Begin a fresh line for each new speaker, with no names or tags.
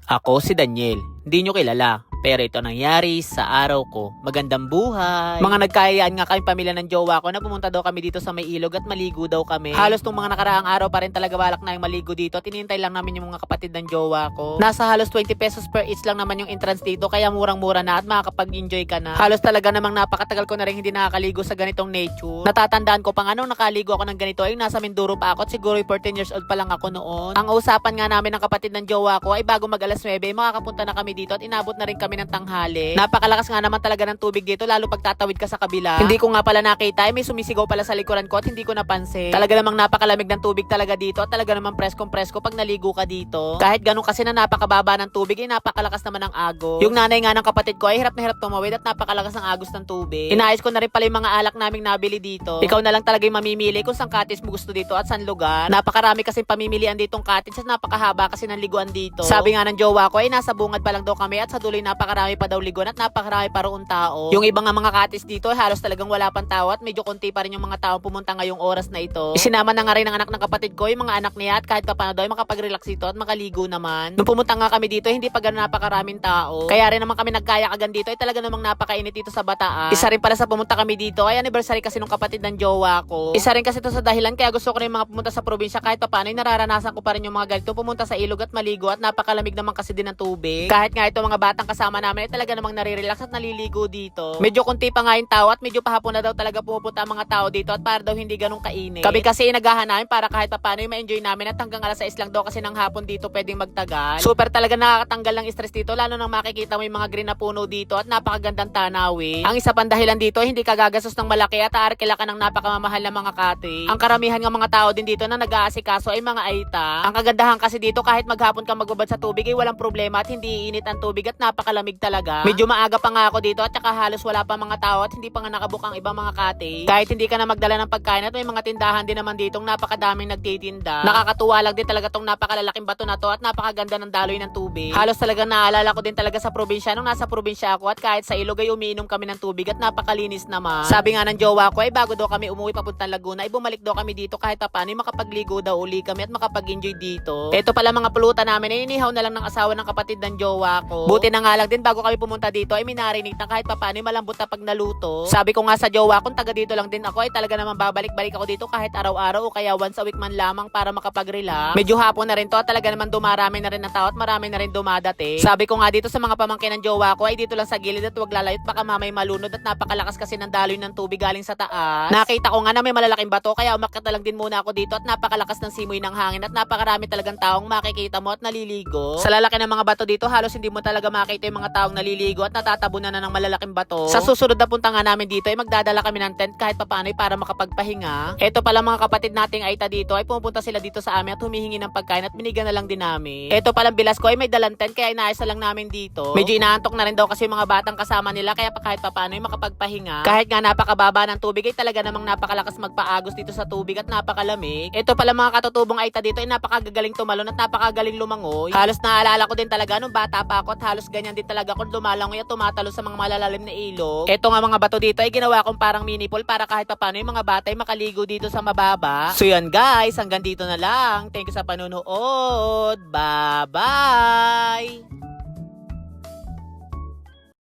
Ako si Daniel. Hindi nyo kilala. Pero ito nangyari sa araw ko. Magandang buhay. Mga nagkayaan nga kami pamilya ng jowa ko na pumunta daw kami dito sa may ilog at maligo daw kami. Halos nung mga nakaraang araw pa rin talaga balak na yung maligo dito. Tinintay lang namin yung mga kapatid ng jowa ko. Nasa halos 20 pesos per each lang naman yung entrance dito. Kaya murang-mura na at makakapag-enjoy ka na. Halos talaga namang napakatagal ko na rin hindi nakakaligo sa ganitong nature. Natatandaan ko pa nga nung nakaligo ako ng ganito ay nasa Mindoro pa ako at siguro 14 years old pa lang ako noon. Ang usapan nga namin ng kapatid ng jowa ko ay bago mag alas 9 makakapunta na kami dito at inabot na rin kami ng tanghali. Napakalakas nga naman talaga ng tubig dito lalo pag tatawid ka sa kabila. Hindi ko nga pala nakita ay may sumisigaw pala sa likuran ko at hindi ko napansin. Talaga namang napakalamig ng tubig talaga dito at talaga namang preskong-presko pag naligo ka dito. Kahit ganun kasi na napakababa ng tubig ay napakalakas naman ng agos. Yung nanay nga ng kapatid ko ay hirap na hirap tumawid at napakalakas ng agos ng tubig. Inayos ko na rin pala yung mga alak naming nabili dito. Ikaw na lang talaga yung mamimili kung saan cottage mo gusto dito at saan lugar. Napakarami kasi pamimilian ditong cottage at napakahaba kasi ng liguan dito. Sabi nga ng jowa ko ay nasa bungad pa lang daw kami at sa duloy napakarami pa daw liguan at napakarami pa roon tao. Yung ibang nga mga cottage dito ay halos talagang wala pang tao at medyo konti pa rin yung mga tao pumunta ngayong oras na ito. Isinama na nga rin ng anak ng kapatid ko yung mga anak niya at kahit paano daw ay makapag-relax dito at makaligo naman. Nung pumunta nga kami dito hindi pa gano'n napakaraming tao. Kaya rin naman kami nagkayakagan dito ay talaga namang napakainit dito sa Bataan. Isa rin para sa pumunta kami dito ay anniversary kasi nung kapatid ng jowa ko. Isa rin kasi to sa dahilan kaya gusto ko rin mga pumunta sa probinsya kahit paano ay nararanasan ko pa rin yung mga ganito pumunta sa ilog at maligo at napakalamig naman kasi din ng tubig. Kahit nga ito mga batang kasama namin ay talaga namang nare-relax at naliligo dito. Medyo konti pa nga yung tao at medyo pahapon na daw talaga pumupunta ang mga tao dito at para daw hindi ganun kainit. Kami kasi inagahan namin para kahit paano ay ma-enjoy namin at hanggang alas 6 lang daw kasi ng hapon dito pwedeng magtagal. Super talaga nakakatanggal ng stress dito lalo nang makikita mo yung mga green na puno dito at napakagandang tanawin. Ang isa pang dahilan dito hindi ka gagastos ng malaki at aarkila ka ng napakamamahal na mga cottage. Ang karamihan ng mga tao din dito na nag-aasikaso ay mga aita. Ang kagandahan kasi dito kahit maghapon ka magbabad sa tubig ay walang problema at hindi iinit ang tubig at napakalamig talaga. Medyo maaga pa nga ako dito at saka halos wala pa mga tao at hindi pa nga nakabook ang ibang mga cottage. Kahit hindi ka na magdala ng pagkain at may mga tindahan din naman ditong napakadaming nagtitinda. Nakakatuwa lang din talaga tong napakalalaking bato na to at napakaganda ng daloy ng tubig. Halos talaga naalala ko din talaga sa probinsya nung nasa probinsya ako at kahit sa ilog ay umiinom kami ng tubig at napakalinis naman. Sabi nga ng jowa ko ay bago daw kami umuwi papuntang Laguna ay bumalik daw kami dito kahit paano ay makapagligo daw uli kami at makapag-enjoy dito. Ito pala mga pulutan namin ay inihaw na lang ng asawa ng kapatid ng jowa ko. Buti na nga lang din bago kami pumunta dito ay minarinig na kahit paano ay malambot na pag naluto. Sabi ko nga sa jowa kung taga dito lang din ako ay talaga naman babalik-balik ako dito kahit araw-araw o kaya once a week man lamang para makapag-relax. Medyo hapon na rin to at talaga naman dumarami na rin ng tao at marami na rin dumadate. Sabi ko nga dito sa mga pamangkin ng jowa ko ay dito lang sa gilid at wag lalayot baka mamay malunod at napakalakas kasi ng daloy ng tubig galing sa taas. Nakita ko nga na may malalaking bato kaya umakyat na lang din muna ako dito at napakalakas ng simoy ng hangin at napakarami talagang taong makikita mo at naliligo. Sa lalaki ng mga bato dito halos hindi mo talaga makita yung mga taong naliligo at natatabunan na ng malalaking bato. Sa susunod na punta nga namin dito ay magdadala kami ng tent kahit papaano para makapagpahinga. Ito pala mga kapatid nating Aita dito ay pumupunta sila dito sa amin at humihingi ng pagkain at binigyan na lang din namin. Ito palang bilas ko ay may dalang tent kaya inaayos na lang namin dito. Medyo inaantok na rin daw kasi yung mga batang kasama nila kaya kahit papaano ay makapagpahinga. Kahit nga napakababa ng tubig ay talaga namang napakalakas magpaagos dito sa tubig at napakalamig. Ito pala mga katutubong Aita dito ay napakagagaling tumalon at napakagaling lumangoy. Halos naalala ko din talaga nung bata pa ako at halos ganyan din talaga kung lumalangoy at tumatalo sa mga malalalim na ilog. Ito nga mga bato dito ay ginawa kong parang mini pool para kahit papaano yung mga bata ay makaligo dito sa mababa. So yan guys, hanggang dito na lang. Thank you sa panonood. Bye-bye!